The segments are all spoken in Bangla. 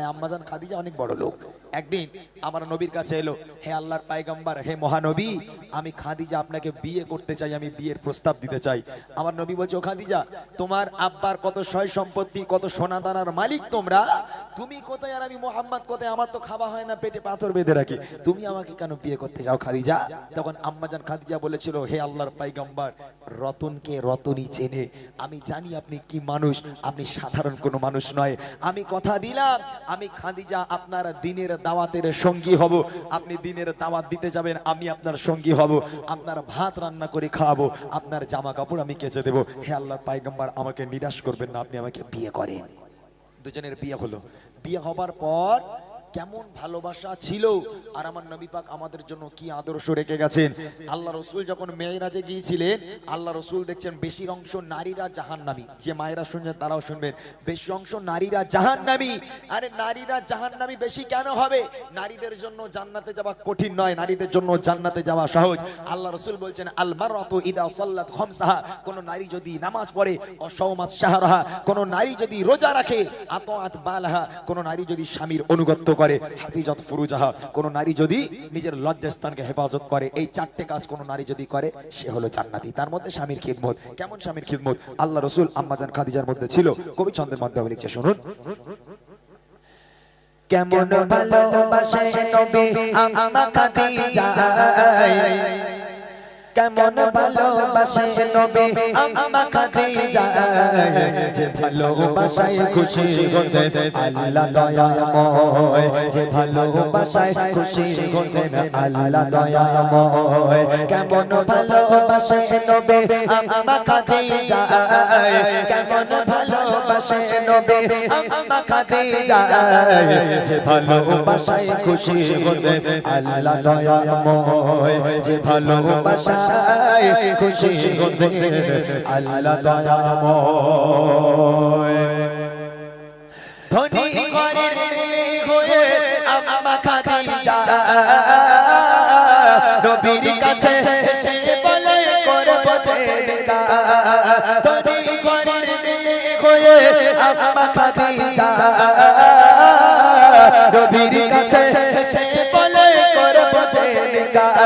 আম্মাজান খাদিজা অনেক বড় লোক। একদিন আমার নবীর কাছে এলো, হে আল্লাহর পয়গম্বর, হে মহানবী, আমি খাদিজা আপনাকে বিয়ে করতে চাই, আমি বিয়ের প্রস্তাব দিতে চাই। আমার নবী বলছে, ও খাদিজা, তোমার আব্বার কত সয় সম্পত্তি, কত সোনা দানার মালিক তোমরা, তুমি কোথায় আর আমি মোহাম্মদ কোথায়? আমার তো খাওয়া হয় না, পেটে পাথর বেঁধে রাখি, তুমি আমাকে কেন বিয়ে করতে চাও খাদিজা? তখন আম্মাজান খাদিজা বলেছিল, হে আল্লাহর পয়গম্বর, রতনকে রতনই চেনে, আমি জানি আপনি কি মানুষ, আপনি সাধারণ কোনো মানুষ নয়। আমি কথা দিলাম, আমি খাদিজা আপনার দিনের দাওয়াতের সঙ্গী হব, আপনি দিনের দাওয়াত দিতে যাবেন, আমি আপনার সঙ্গী হব, আপনার ভাত রান্না করে খাওয়াবো, আপনার জামা কাপড় আমি কেচে দেবো। হে আল্লাহর পয়গম্বর, আমাকে নিরাশ করবেন না, আপনি আমাকে বিয়ে করেন। দুজনের বিয়ে হলো। বিয়ে হবার পর কেমন ভালোবাসা ছিল, আর আমার নবী পাক আমাদের জন্য কি আদর্শ রেখে গেছেন। আল্লাহ রসুল যখন মেরাজে গিয়েছিলেন, আল্লাহ রসুল দেখছেন বেশি অংশ নারীরা জাহান্নামী। যে মায়েরা শুনছেন তারাও শুনবেন, বেশি অংশ নারীরা জাহান্নামী। আরে নারীরা জাহান্নামী বেশি কেন হবে? নারীদের জন্য জান্নাতে যাওয়া কঠিন নয়, নারীদের জন্য জান্নাতে যাওয়া সহজ। আল্লাহ রসুল বলছেন, আল মারআতু ইদা সাল্লাত খামসাহা, কোন নারী যদি নামাজ পড়ে, অসাওমাত শাহরাহা, কোন নারী যদি রোজা রাখে, আতাআত বালাহা, কোন নারী যদি স্বামীর অনুগত্য করে, হাফিজাত ফুরুজাহা, কোন নারী যদি নিজের লজ্জাস্থানকে হেফাজত করে, এই চারটে কাজ কোন নারী যদি করে, সে হলো জান্নাতি। তার মধ্যে স্বামীর খিদমত। কেমন স্বামীর খিদমত আল্লাহ রসুল আম্মাজান খাদিজার মধ্যে ছিল। কবি ছন্দের মাধ্যমে লিখছে, শুনুন। কেমন ভালোবাসে নবী আম্মা খাদিজা, কেমন ভালোবাসে নবী আম্মা খাদিজা, যে ভালোবাসায় খুশি হতেন আল্লাহ দয়াময়, যে ভালোবাসায় খুশি হতেন আল্লাহ দয়াময়। কেমন ভালোবাসে নবী আম্মা খাদিজা, কেমন ভালোবাসে নবী আম্মা খাদিজা, যে ভালোবাসায় খুশি হতেন আল্লাহ দয়াময়, যে ভালোবাসা খুশি হতেন আল্লাহ দয়াময়। ধনী ঘরের মেয়ে হয়ে আম্মা খাদিজা নবীর কাছে এসে বলে করব যে নিকাহ। ধনী ঘরের মেয়ে হয়ে আম্মা খাদিজা নবীর কাছে এসে বলে করব যে নিকাহ।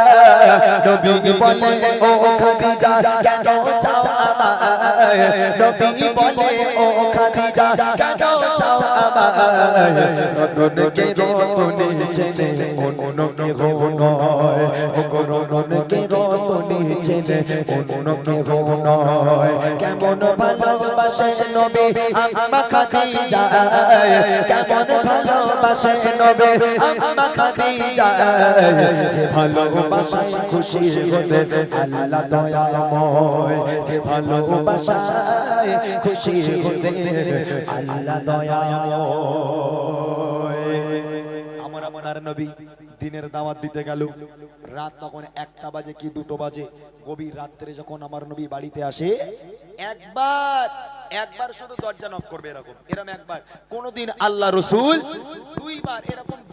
নবী বলে, ও খাদিজা কেন চাও আমায়? নবী বলে, ও খাদিজা কেন চাও আমায়? রতনকে রতনে চেনে অন্য কেহ নয়, রতনকে রতনে চেনে অন্য কেহ নয়। কেমন ভালোবাসে নবী আম্মা খাদিজা, কেমন ভালোবাসে নবী আম্মা খাদিজা, যে ভালোবাসায় খুশি হতেন আল্লাহ দয়াময়, যে ভালোবাসায় খুশি হতেন আল্লাহ দয়াময়। আমার নবী দিনের দাওয়াত দিতে গেল, রাত তখন 1টা বাজে কি 2টো বাজে। গভীর রাত্রে যখন আমার নবী বাড়িতে আসে, একবার শুধু দরজা নক করবে, এরকম একবার। কোনদিন আল্লাহ রসুল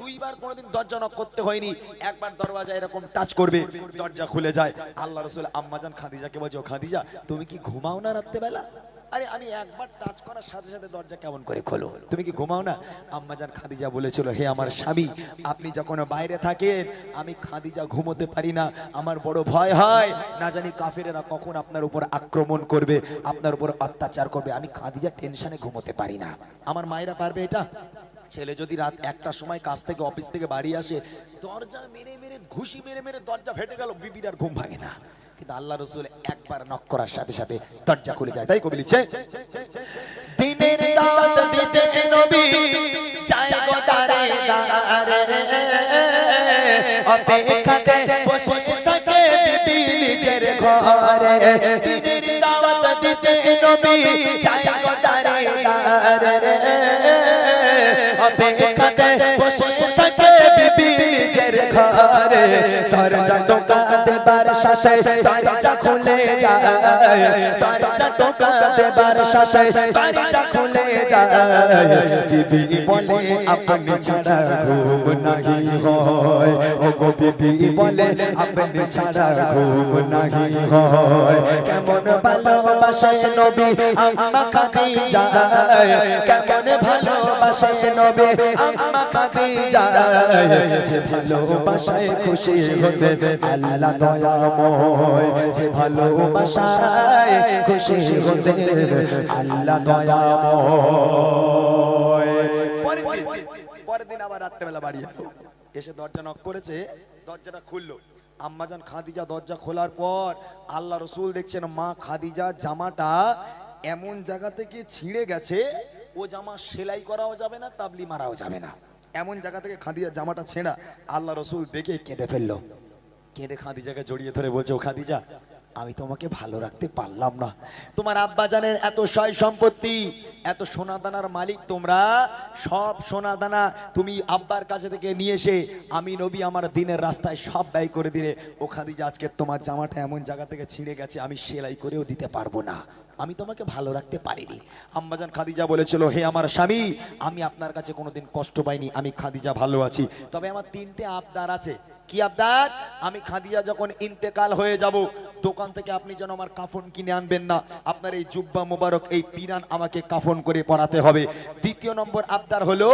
দুইবার কোনদিন দরজা নক করতে হয়নি। একবার দরওয়াজা এরকম টাচ করবে, দরজা খুলে যায়। আল্লাহ রসুল আম্মাজান খাদিজাকে বলছে, ও খাদিজা, তুমি কি ঘুমাও না রাত্রেবেলা? আরে আমি একবার টাচ করার সাথে সাথে দরজা কেমন করে খোলো, তুমি কি ঘুমাও না? আম্মাজান খাদিজা বলেছিল, হে আমার স্বামী, আপনি যখন বাইরে থাকেন আমি খাদিজা ঘুমোতে পারি না, আমার বড় ভয় হয়, না জানি কাফেরেরা কখন আপনার উপর আক্রমণ করবে, আপনার উপর অত্যাচার করবে, আমি খাদিজা টেনশনে ঘুমোতে পারি না। আমার মায়েরা পারবে এটা? ছেলে যদি রাত 1টার সময় কাজ থেকে অফিস থেকে বাড়ি আসে, দরজা মেরে মেরে ঘুষি মেরে মেরে দরজা ফেটে গেল, বিবির আর ঘুম ভাঙে না। কিন্তু আল্লাহ রসুল একবার নক করার সাথে সাথে দরজা খুলে যায়। তাই কবি লিখছে, দিনের দাওয়াত দিতে নবী যায় গো দারে দারে, অপেক্ষাতে বসে থাকে বিবি নিজের ঘরে। দিনের দাওয়াত দিতে নবী যায় গো দারে দারে, অপেক্ষাতে বসে থাকে বিবি নিজের ঘরে। দরজা টোকা দেবার সাথে দরজা খুলে যায়, দরজা টোকা দেবার সাথে দরজা খুলে যায়। বিবি বলে আপনি ছাড়া ঘুম নাহি হয়, ও গো বিবি বলে আপনি ছাড়া ঘুম নাহি হয়। কেমন ভালোবাসে নবী আম্মা খাদিজা, কেমন ভালোবাসে নবী আম্মা খাদিজা, যে ভালোবাসায় খুশি হতে আল্লাহ দয়াময়, যে ভালোবাসায় খুশি হতে আল্লাহ দয়াময়। পরের দিন আবার রাত্রেবেলা বাড়ি এসে দরজা নক করেছে, দরজাটা খুললো। আম্মাজান খাদিজা দরজা খোলার পর আল্লাহ রসুল দেখছেন মা খাদিজা জামাটা এমন জায়গা থেকে ছিঁড়ে গেছে, ও জামা সেলাই করাও যাবে না, তাবলি মারাও যাবে না, এমন জায়গা থেকে খাদিজা জামাটা ছেঁড়া। আল্লাহ রসুল দেখে কেঁদে ফেললো, কেঁদে খাদিজাকে জড়িয়ে ধরে বলছে, ও খাদিজা আমি তোমাকে ভালো রাখতে পারলাম না, তোমার আব্বাজানের এত সয় সম্পত্তি, এত সোনাদানার মালিক তোমরা, সব সোনাদানা তুমি আব্বার কাছে থেকে নিয়ে এসে আমি নবী আমার দিনের রাস্তায় সব ব্যয় করে দিলে। ও খাদিজা আজকে তোমার জামাটা এমন জায়গা থেকে ছিঁড়ে গেছে, আমি সেলাই করেও দিতে পারবো না, আমি তোমাকে ভালো রাখতে পারিনি। আম্মাজান খাদিজা বলেছিল, হে আমার স্বামী আমি আপনার কাছে কোনোদিন কষ্ট পাইনি, আমি খাদিজা ভালো আছি, তবে আমার তিনটে আবদার আছে। কি আবদার? আমি খাদিজা যখন ইন্তেকাল হয়ে যাব, দোকান থেকে আপনি যেন আমার কাফন কিনে আনবেন না, আপনার এই জুব্বা মোবারক এই পিরান আমাকে কাফন করে পরাতে হবে। দ্বিতীয় নম্বর আবদার হলো,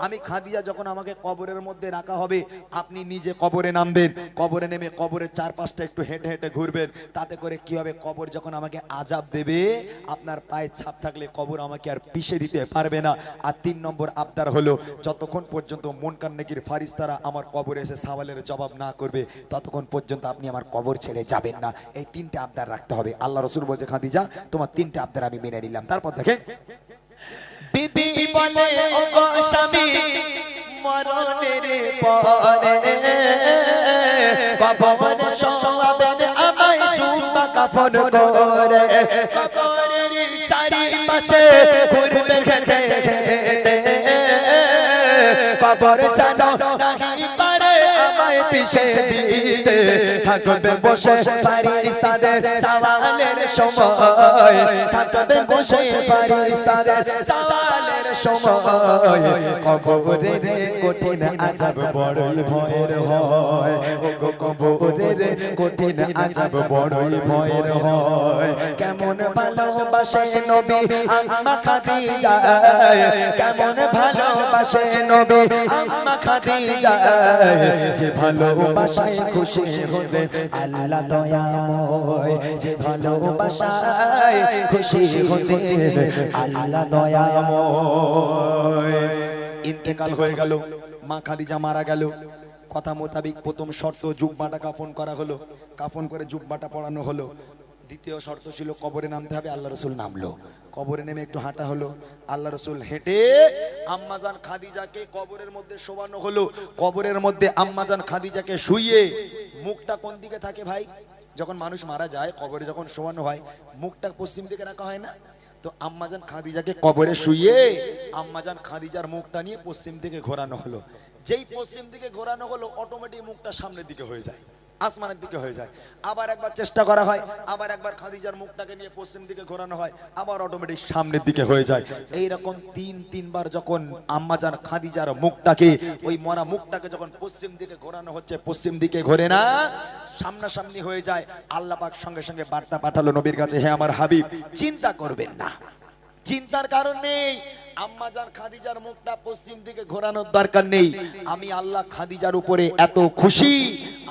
আমি খাদিজা যখন আমাকে কবরের মধ্যে রাখা হবে, আপনি নিজে কবরে নামবেন, কবরে নেমে কবরের চারপাশটা একটু হেঁটে হেঁটে ঘুরবেন, তাতে করে কি হবে, কবর যখন আমাকে আজাব দেবে আপনার পায়ে ছাপ থাকলে কবর আমাকে আর পিষে দিতে পারবে না। আর তিন নম্বর আবদার হলো, যতক্ষণ পর্যন্ত মুনকার নেকির ফারিস্তারা আমার কবরে এসে সওয়ালের জবাব না করবে, ততক্ষণ পর্যন্ত আপনি আমার কবর ছেড়ে যাবেন না। এই তিনটে আবদার রাখতে হবে। আল্লাহ রসুল বলছে, খাদিজা তোমার তিনটে আবদার আমি মেনে নিলাম। তারপর দেখেন, বিবি বলে ও গো স্বামী মরণের পরে কবরে শোয়াবেন আমায় জুব্বা কাফন করে, কবরের চারিপাশে ঘুরবেন হেঁটে হেঁটে, কবর জানো নাহি পারে আমায় পিষে দিতে, থাকবে বসে ফারিস্তাদের সওয়ালের সময়, থাকবে বসে ফারিস্তাদের সওয়ালের সময়, কবরের কঠিন আযাব বড়ই ভয়ের হয়, ও গো কবরের কঠিন আযাব বড়ই ভয়ের হয়। কেমন ভালোবাসে নবী আম্মা খাদিজা, কেমন ভালোবাসে নবী আম্মা খাদিজা, যে ভালোবাসায় খুশি হতে আল্লাহ দয়াময়, যে ভালোবাসায় খুশি হতে আল্লাহ দয়াময়। ইন্তেকাল হয়ে গেল, মা খাদিজা মারা গেল। কথা মোতাবিক প্রথম শর্ত জুব্বাটা কাফন করা হলো, কাফন করে জুব্বাটা পরানো হলো। দ্বিতীয় শর্ত ছিল কবরে নামতে হবে, আল্লাহ রসুল নামলো, কবরে নেমে একটু হাঁটা হলো, আল্লাহ রসুল হেঁটে আম্মাজান খাদিজাকে কবরের মধ্যে শোয়ানো হলো। কবরের মধ্যে আম্মাজান খাদিজাকে শুইয়ে, মুখটা কোন দিকে থাকে ভাই? যখন মানুষ মারা যায় কবরে যখন শোয়ানো হয়, মুখটা পশ্চিম দিকে রাখা হয় না? তো আম্মাজান খাদিজাকে কবরে শুইয়ে আম্মাজান খাদিজার মুখটা নিয়ে পশ্চিম দিকে ঘোরানো হলো। যেই পশ্চিম দিকে ঘোরানো হলো, অটোমেটিক মুখটা সামনের দিকে হয়ে যায়, আসমানের দিকে হয়ে যায়। আবার একবার চেষ্টা করা হয়, আবার একবার খাদিজার মুখটাকে নিয়ে পশ্চিম দিকে ঘোরানো হয়, আবার অটোমেটিক সামনের দিকে হয়ে যায়। এইরকম তিনবার যখন আম্মাজান খাদিজার মুখটাকে, ওই মরা মুখটাকে যখন পশ্চিম দিকে ঘোরানো হচ্ছে, পশ্চিম দিকে ঘোরে না, সামনাসামনি হয়ে যায়। আল্লাহ পাক সঙ্গে সঙ্গে বার্তা পাঠালো নবীর কাছে, হে আমার হাবিব চিন্তা করবেন না, চিন্তার কারণ নেই, আম্মাজান খাদিজার মুখটা পশ্চিম দিকে ঘোরানোর দরকার নেই। আমি আল্লাহ খাদিজার উপরে এত খুশি,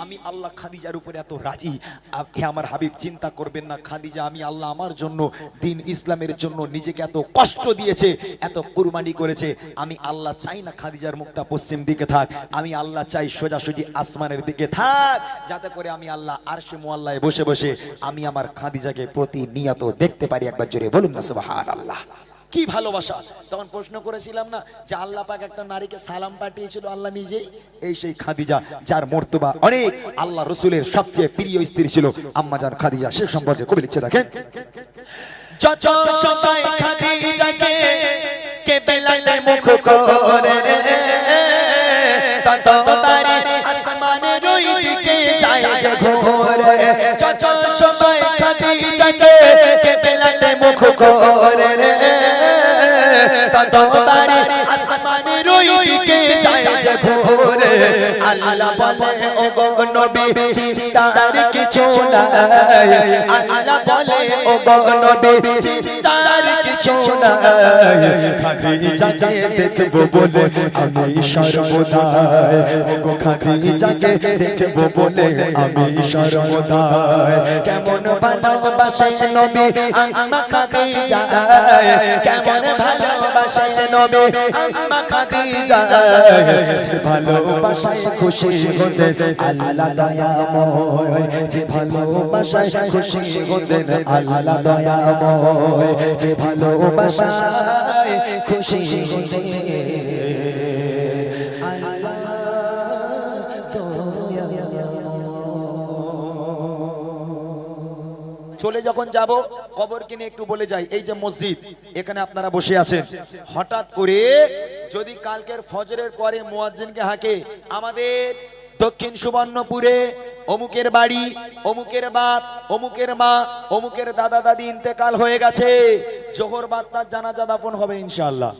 আমি আল্লাহ খাদিজার উপরে এত রাজি। আপনি আমার হাবিব চিন্তা করবেন না, খাদিজা আমি আল্লাহ আমার জন্য দিন ইসলামের জন্য নিজেকে এত কষ্ট দিয়েছে, এত কুরবানি করেছে, আমি আল্লাহ চাই না খাদিজার মুখটা পশ্চিম দিকে থাক, আমি আল্লাহ চাই সোজাসুজি আসমানের দিকে থাক, যাতে করে আমি আল্লাহ আরশে মুআল্লায় বসে বসে আমি আমার খাদিজাকে প্রতিনিয়ত দেখতে পারি। একবার জোরে বলুন না সুবহানাল্লাহ। কি ভালোবাসা! তখন প্রশ্ন করেছিলাম না যে আল্লাহ পাক একটা নারীকে সালাম পাঠিয়েছিল আল্লাহ নিজেই, এই সেই খাদিজা, যার মর্তবা অনেক। আল্লাহ রসুলের সবচেয়ে প্রিয় স্ত্রী ছিল আম্মাজান খাদিজা। সে সম্পর্কে কবি লিখছে, দেখেন, যত সময় খাদিজাকে কেবেলাতে মুখ করে, ততবারই আসমানের ওই দিকে যায় ঘোরে, যাকে কেবলাতে মুখ করে রে ততবারে আসমানের ওই দিকে যায় যে ঘোরে আল্লাহ বলে ও গো নবী চিন্তার কিছু নাই আল্লাহ বলে ও গো নবী চিন্তার কিছু নাই খাদিজাকে দেখবো বলে আমি সর্বদা ও গো খাদিজাকে দেখবো বলে আমি সর্বদা কেমন ভালোবাসে নবী আম্মা খাদিজা কেমন ভালোবাসে নবী আম্মা খাদিজা যে ভালোবাসায় খুশি হতেন আল্লাহ দয়াময় যে ভালোবাসায় খুশি হতেন আল্লাহ দয়াময় যে ভালোবাসায় খুশি হতেন আল্লাহ চলে যখন যাব কবরকে নিয়ে একটু বলে যাই এই যে মসজিদ এখানে আপনারা বসে আছেন হঠাৎ করে যদি কালকের ফজরের পরে মুয়াজ্জিনকে হাঁকে আমাদের দক্ষিণ সুবর্ণপুরে অমুকের বাড়ি অমুকের বাপ অমুকের মা অমুকের দাদা দাদি ইন্তেকাল হয়ে গেছে জোহর বাদ তার জানাজা দাফন হবে ইনশাআল্লাহ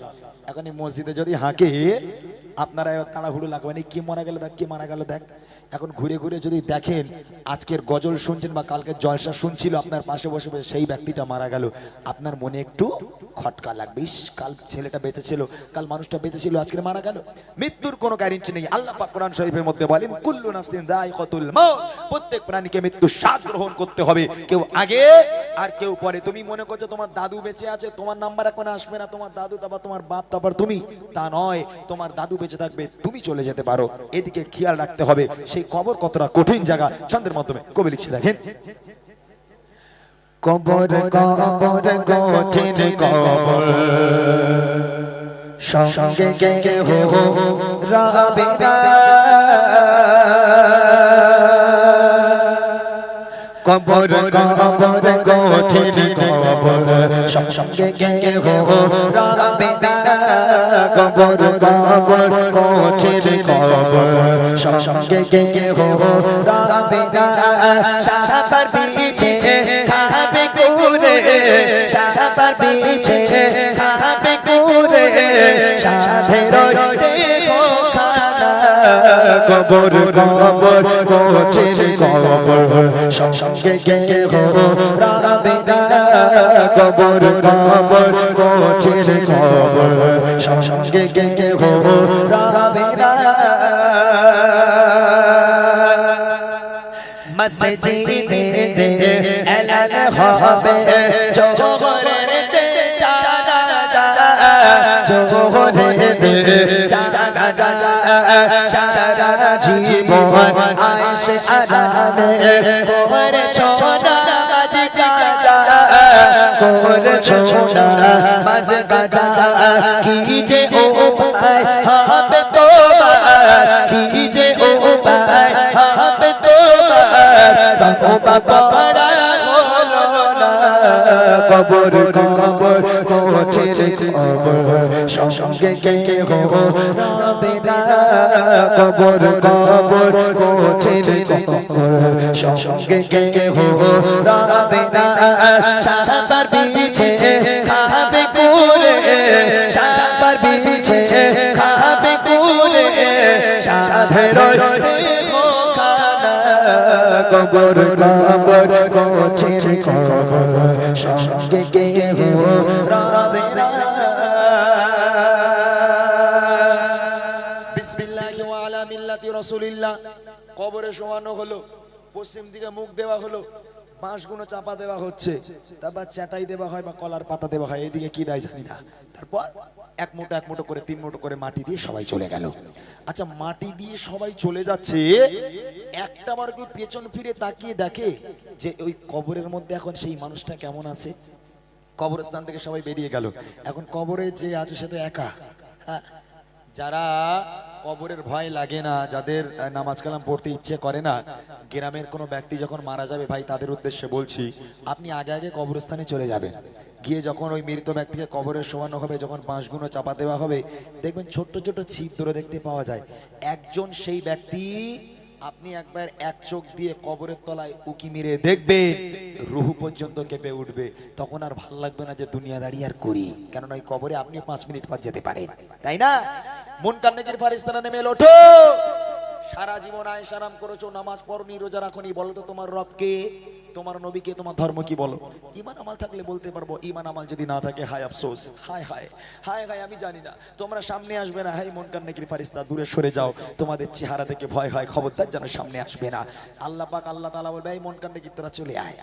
এখন এই মসজিদে যদি হাঁকে আপনারা তাড়াহুড়ো লাগবেন কি মারা গেল দেখ কি মারা গেল দেখ এখন ঘুরে ঘুরে যদি দেখেন আজকের গজল শুনছেন বা কালকের জলসা শুনছিল আপনার পাশে বসে বসে সেই ব্যক্তিটা মারা গেল আপনার মনে একটু খটকা লাগবে কাল ছেলেটা বেঁচে ছিল কাল মানুষটা বেঁচে ছিল আজকে মারা গেল মৃত্যুর কোনো গ্যারান্টি নেই আল্লাহ পাক কোরআন শরীফের মধ্যে বলেন কুল্লু নাফসিন যায়কাতুল মাউত প্রত্যেক প্রাণীকে মৃত্যু স্বাদ গ্রহণ করতে হবে কেউ আগে আর কেউ পরে তুমি মনে করছো তোমার দাদু বেঁচে আছে তোমার নাম্বার এখন আসবে না তোমার দাদু তারপর তোমার বাপ তারপর তুমি তা নয় তোমার দাদু বেঁচে থাকবে তুমি চলে যেতে পারো এদিকে খেয়াল রাখতে হবে সেই কবর কতটা কঠিন জায়গা ছন্দের মাধ্যমে কবি লিখছে দেখেন কবর কবর কঠিন কবর সঙ্গে গে হো রাবে না কবর কবর কঠিন কবর সঙ্গে গে হো রাবে না কবর কবর কঠিন কবর সঙ্গে গে হো রাবে না সাহাবার বিছে খাবে কুরে সাহাবার বিছে খাবে কুরে সাধের দেখো খানা কবর কবর কঠিন কবর সঙ্গে গে হো রাবে না কবর কবর কঠিন কবর সঙ্গে গে হো রাবে না মসজিদে দে এলান হবে জোহরের দে জানাজা জোহরের দে জানাজা সারা জীবন আয়েশে আরামে করেছো নামাজ কাজা করেছো নামাজ কাজা কি যে উপায় হবে তোমার কি যে উপায় হবে তওবা পড়া হলো না কবর কবর কঠিন কবর সঙ্গে গে হো রাবে না কবর কবর কঠিন কবর সঙ্গে গে হো রাবে না সাহাবার বিছে খাবে কুরে সাহাবার বিছে খাবে কুরে সাধের দেখো কবর কবর কঠিন কবর সঙ্গে গে হো রাবে না বিসমিল্লাহি ওয়া আলা মিল্লাতি রাসূলিল্লাহ কবরে শোয়ানো হলো পশ্চিম দিকে মুখ দেওয়া হলো বাঁশগুলো চাপা দেওয়া হচ্ছে তারপর চাটাই দেওয়া হয় বা কলার পাতা দেওয়া হয় এইদিকে কি দেয় জানি না তারপর এক মুঠো করে 3 মুঠো করে মাটি দিয়ে সবাই চলে গেল আচ্ছা মাটি দিয়ে সবাই চলে যাচ্ছে একটা বার কি পেছন ফিরে তাকিয়ে দেখে যে ওই কবরের মধ্যে এখন সেই মানুষটা কেমন আছে কবরস্থান থেকে সবাই বেরিয়ে গেল এখন কবরে যে আছে সে তো একা হ্যাঁ যারা কবরের ভয় লাগে না যাদের নামাজ কালাম পড়তে ইচ্ছে করে না গ্রামের কোনো ব্যক্তি যখন মারা যাবে ভাই তাদের উদ্দেশ্যে বলছি আপনি আগে আগে কবরস্থানে চলে যাবেন গিয়ে যখন ওই মৃত ব্যক্তিকে কবরে শোয়ানো হবে যখন বাঁশগুলো চাপা দেওয়া হবে দেখবেন ছোট্ট ছোট্ট ছিদ্র দেখতে পাওয়া যায় একজন সেই ব্যক্তি আপনি একবার এক চোখ দিয়ে কবরের তলায় উকি মেরে দেখবেন, রুহু পর্যন্ত কেঁপে উঠবে। তখন আর ভাল লাগবে না যে দুনিয়াদারি আর করি, কেননা ওই কবরে আপনি 5 মিনিট পর যেতে পারেন, তাই না? মুনকার নেকির ফারিস্তারা নেমে এলো, ওঠো। সারা জীবন আয়েশারাম করেছো, নামাজ পড়নি, রোজা রাখনি, বলো তো তোমার রব কে, তোমার নবী কে, তোমার ধর্ম কি? বলো। ঈমান আমাল থাকলে বলতে পারবো, ঈমান আমাল যদি না থাকে হায় আফসোস, হায় হায় হায় হায়, আমি জানি না। তোমরা সামনে আসবে না, হাই মুনকার নেকির ফারিস্তা দূরে সরে যাও, তোমাদের চেহারা থেকে ভয় হয়, খবরদার যেন সামনে আসবে না। আল্লাহ পাক আল্লাহ তাআলা বলবে, এই মুনকার নেকির তোরা চলে আয়,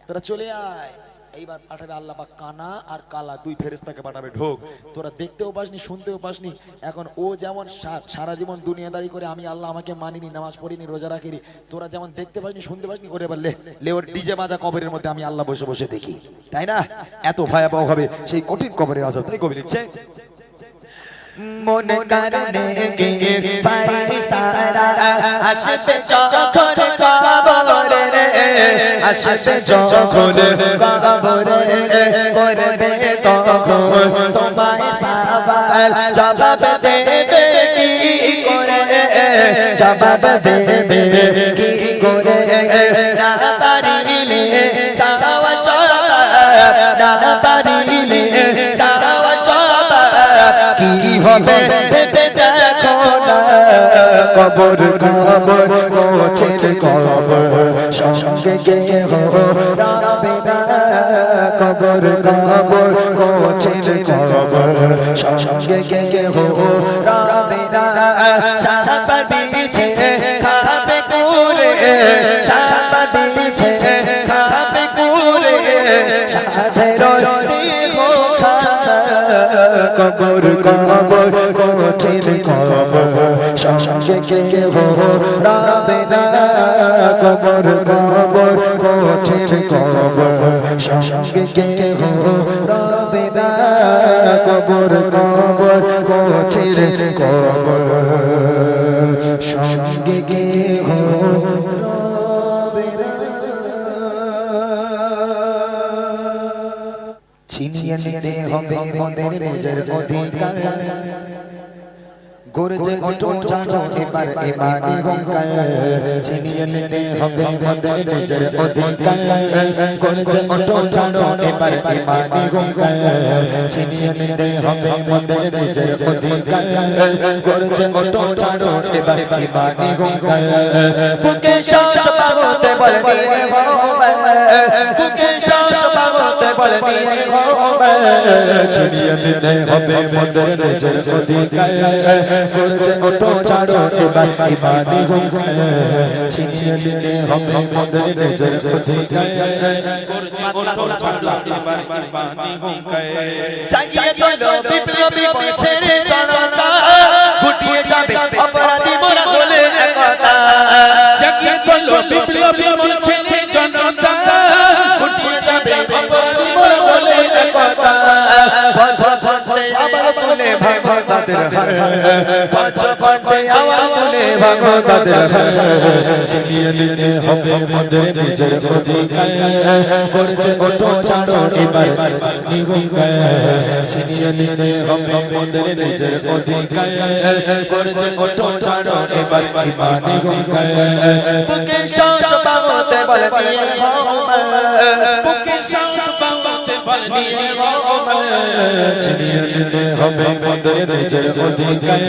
তোরা চলে আয়। এইবার পাঠাবে আল্লাহ পাক কানা আর কালা দুই ফেরেশতাকে পাঠাবে, ঢোক। তোরা দেখতেও পাসনি, শুনতেও পাসনি, এখন ও যেমন সারা জীবন দুনিয়াদারি করে, আমি আল্লাহ আমাকে মানিনি, নামাজ পড়িনি, রোজা রাখিনি, তোরা যেমন দেখতে পাসনি, শুনতে পাসনি, ওরে এবার লে ওর ডিজে বাজা কবরের মধ্যে, আমি আল্লাহ বসে বসে দেখি, তাই না? এত ভয়াবহ হবে সেই কঠিন কবরের আযাব। তাই কবি লিখছে, মুনকার নেকির ফারিস্তারা আসবে যখন কবরে, আসবে যখন কবরে, করবে তখন তোমায় সওয়াল, জবাব দেবে কি করে, জবাব দেবে কি করে, না পারিলে সাওয়া জবাব, না পারিলে সাওয়া জবাব কি হবে ভেবে দেখো না, কবর কবর কোচের কবর সঙ্গে গে হো রাবে না, কবর কবর কোচের কবর সঙ্গে গে হো রাবে না, সাপা বিছে খাবে কুরে, সাপা বিছে খাবে কুরে, সাধের দেহ খানা, কবর কবর কোচের কবর সঙ্গে গে হো রাবে না, কবর কবর কোচের কবর সঙ্গে গে হো রাবে না, কবর কবর কোচের কবর সঙ্গে গে হো রাবে না। ছিনিয়ে নিতে হবে মোদের নিজের অধিকার, গর্জে ওঠো জানো এবার ইমানি হুঙ্কার, ছিনিয়ে নিতে হবে মোদের নিজের অধিকার, গর্জে ওঠো জানো এবার ইমানি হুঙ্কার, ছিনিয়ে নিতে হবে মোদের নিজের অধিকার, গর্জে ওঠো জানো এবার ইমানি হুঙ্কার, বুকে শ্বাস পাগতে বল নিয়ে হবে, বুকে শ্বাস পাগতে বল নিয়ে হবে, ছিনিয়ে নিতে হবে মোদের নিজের অধিকার, গর্জে ওঠো ছাড়ো এবার ইমানি হুঙ্কার, ছিনিয়ে নিতে হবে মোদের নিজের অধিকার, গর্জে ওঠো ছাড়ো এবার ইমানি হুঙ্কার, জাগিয়ে তোলো বিপ্লবী বলছে জনতা, গুটিয়ে যাবে অপরাধী মোরা হলে একতা, জাগিয়ে তোলো বিপ্লবী বলছে জনতা, গুটিয়ে যাবে অপরাধী মোরা হলে একতা, বছর বছরে আবার তুলে ভাগো তাদের হার, বছর বছরে আবার তুলে ভাগো তাদের হার, ছিনিয়ে নিতে হবে মোদের নিজের অধিকার, গর্জে ওঠো ছাড়ো এবার ইমানি হুঙ্কার, ছিনিয়ে নিতে হবে মোদের নিজের অধিকার, গর্জে ওঠো ছাড়ো এবার ইমানি হুঙ্কার, বুকে শ্বাস পাগতে বল নিয়ে হবে, বুকে শ্বাস পাগতে বল নিয়ে হবে, ছিনিয়ে নিতে হবে মোদের নিজের অধিকার,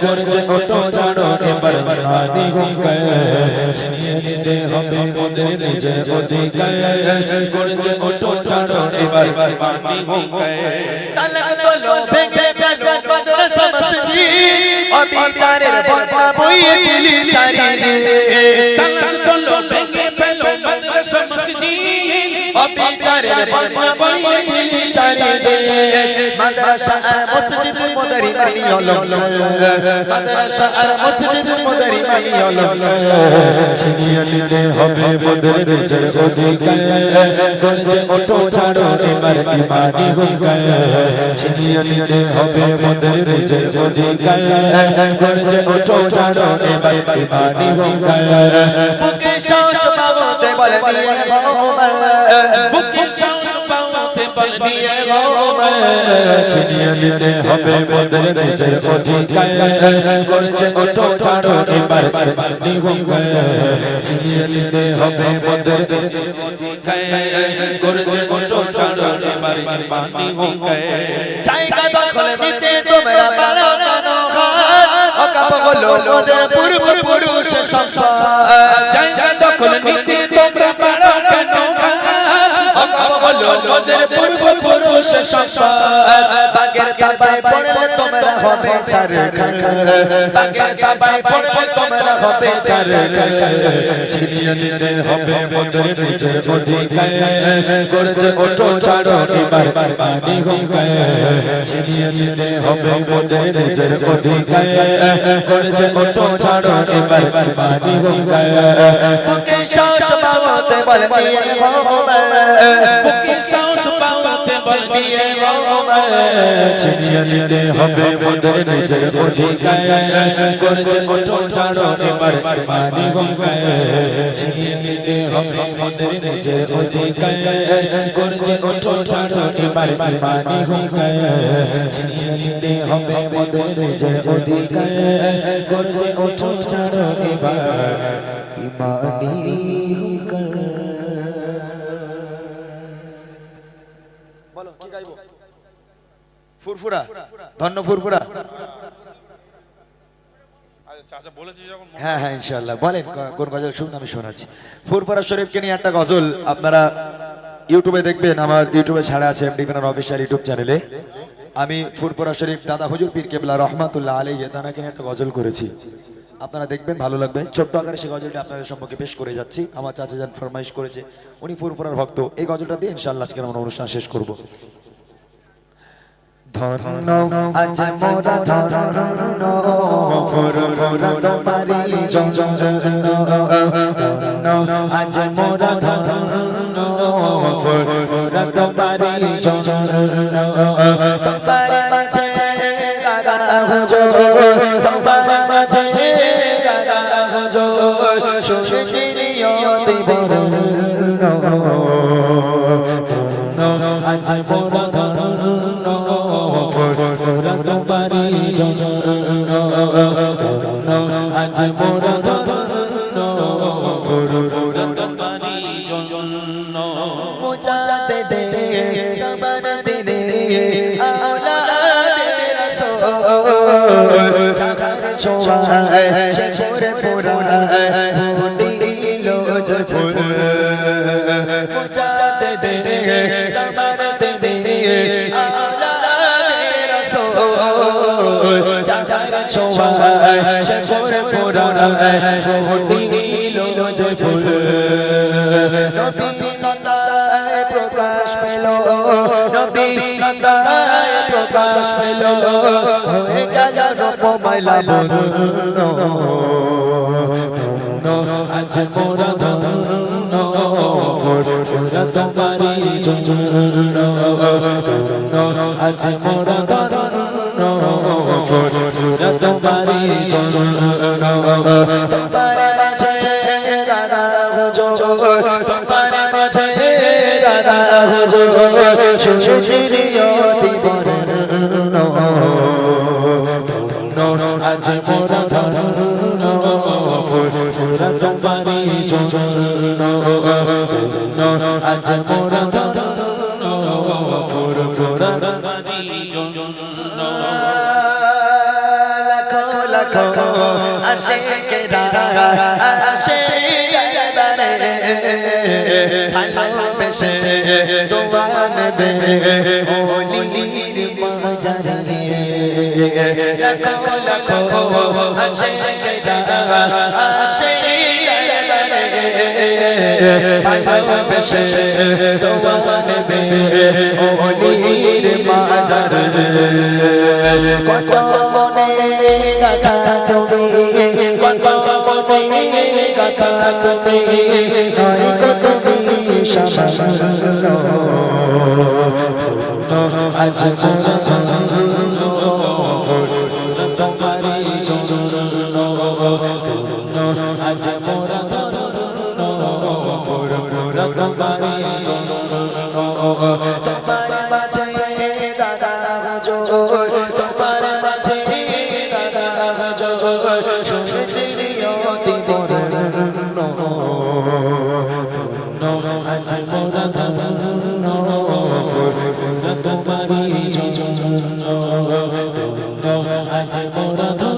গর্জে ওঠো ছাড়ো এবার ইমানি হুঙ্কার, ছিনিয়ে নিতে হবে মোদের নিজের অধিকার, গর্জে ওঠো ছাড়ো এবার ইমানি হুঙ্কার, তালাক তোলো ভেঙে ফেলো মাদ্রাসা মসজিদ, অবিচারের বন্যা বইয়ে দিলি চারিদিকে, তালাক তোলো ভেঙে ফেলো মাদ্রাসা মসজিদ, অবিচারের বন্যা বইয়ে দিলি চারিদিকে, মাদ্রাসা আর মসজিদ মোদের ইমানি অলঙ্কার, মাদ্রাসা আর মসজিদ মোদের ইমানি অলঙ্কার, ছিনিয়ে নিতে হবে মোদের নিজের অধিকার, গর্জে ওঠো ছাড়ো এবার ইমানি হুঙ্কার, ছিনিয়ে নিতে হবে মোদের নিজের অধিকার, গর্জে ওঠো ছাড়ো এবার ইমানি হুঙ্কার, বুকে শ্বাস পাগতে বল নিয়ে হবে, বুকে শ্বাস পাগতে বল নিয়ে গো ছিনিয়ে নিতে হবে মোদের নিজের অধিকার করেছে ওঠো ছাড়ো এবার বাণী হুঙ্কার ছিনিয়ে নিতে হবে মোদের নিজের অধিকার করেছে ওঠো ছাড়ো এবার বাণী হুঙ্কার জায়গা দখল নিতে তোমরা পারো কেন অকাপ হলো মোদের পূর্বপুরুষ সম্পদ জায়গা দখল নিতে তোমরা পারো কেন অকাপ হলো মোদের পূর্বপুরুষ সম্পদ বাগের তাবায় পড়লে তোমরা হবে ছারখার বাগের তাবায় পড়লে তোমরা হবে ছারখার ছিনিয়ে নিতে হবে মোদের নিজের অধিকার করেছে ওঠো ছাড়ো এবার বাণী হুঙ্কার ছিনিয়ে নিতে হবে মোদের নিজের অধিকার করেছে ওঠো ছাড়ো এবার বাণী হুঙ্কার বুকে সাহস পাওয়াতে বল নিয়ে হবে বুকে সাহস পাওয়াতে বল নিয়ে ছিনিয়ে নিতে হবে মোদের নিজের অধিকার করেছে ওঠো ছাড়ো এবার বাণী হুঙ্কার ছিনিয়ে নিতে হবে মোদের নিজের অধিকার করেছে ওঠো ছাড়ো এবার বাণী হুঙ্কার ছিনিয়ে নিতে হবে মোদের নিজের অধিকার করেছে ওঠো ছাড়ো এবার বাণী হুঙ্কার বলো কি গাইবো ফুরফুরা ধন্য ফুরফুরা চাচা বলেছি যখন হ্যাঁ হ্যাঁ ইনশাআল্লাহ বলেন কোন গজল শুনুন আমি শোনাচ্ছি ফুরফুরা শরীফকে নিয়ে একটা গজল আপনারা ইউটিউবে দেখবেন আমার ইউটিউবে ছাড়া আছে এমডি বিনার অফিশিয়াল ইউটিউব চ্যানেলে আমি ফুরফুরা শরীফ দাদা হুজুর পীর কেবলা রহমাতুল্লাহ আলাইহি তানাকে নিয়ে একটা গজল করেছি আপনারা দেখবেন ভালো লাগবে ছোট্ট আকারে সেই গজলটা আপনাদের সম্পর্কে পেশ করে যাচ্ছি আমার চাচা যান ফরমাইশ করেছে উনি ফুরফুরার ভক্ত এই গজলটা দিয়ে ইনশাআল্লাহ আজকে আমরা অনুষ্ঠান শেষ করব ধন্য আজ মোরা ধন্য ফুরফুরা তোমারি জন্য ধন্য আজ মোরা ধন্য ফুরফুরা তোমারি জন্য তোমার মাঝে দাদা হুজুর তোমার মাঝে দাদা হুজুর শুনেছি নিয়তি বরণ্য ধন্য আজ মোরা ধন্য ফুরফুরা তোমারি জন্য ধন্য আজ মোরা ধন্য ফুরফুরা তোমারি জন্য মুজাতে দে সবর দে আওলাদে রাসূল চাচার ছোঁয়ায় সে ফুরফুরা ফুটিলো যে ফুল মুজাতে দে সবর দে আওলাদে রাসূল চাচার ছোঁয়ায় সে ফুরফুরা ফুটিলো যে ফুল নবী নন্দায় প্রকাশ পেল নবী নন্দায় প্রকাশ পেল হয়ে গেল রূপময়লা বরণ্য ধন্য আজ মোরা ধন্য ফুরফুরা তোমারি জন্য ধন্য আজ মোরা ধন্য ফুরফুরা তোমারি জন্য তোমার মাঝে দাদা হুজুর তোমার মাঝে দাদা হুজুর শুনেছি নিয়তি বরণ্য ধন্য আজ মোরা ধন্য ফুরফুরা তোমারি জন্য ধন্য আজ মোরা ধন্য ফুরফুরা তোমারি জন্য লাখো লাখো আশিকেরা আশিকের বারে ভালোবেসে দোয়া নেবে ওলির মাজারে লাখো লাখো আশিকেরা আশিকের বারে ভালোবেসে দোয়া নেবে ওলির মাজারে কত মনে কথা তুমি কত মনে কথা তুমি নয় কত তুমি সামান্য ধন্য আজ মোরা ধন্য ফুরফুরা তোমারি জন্য ধন্য আজ মোরা ধন্য ফুরফুরা তোমারি জন্য তোমার মাঝে দাদা হুজুর তোমার মাঝে দাদা হুজুর শুনেছি নিয়তি বরণ্য আজ মোরা ধন্য ফুরফুরা তোমারই জন্য আজ মোরা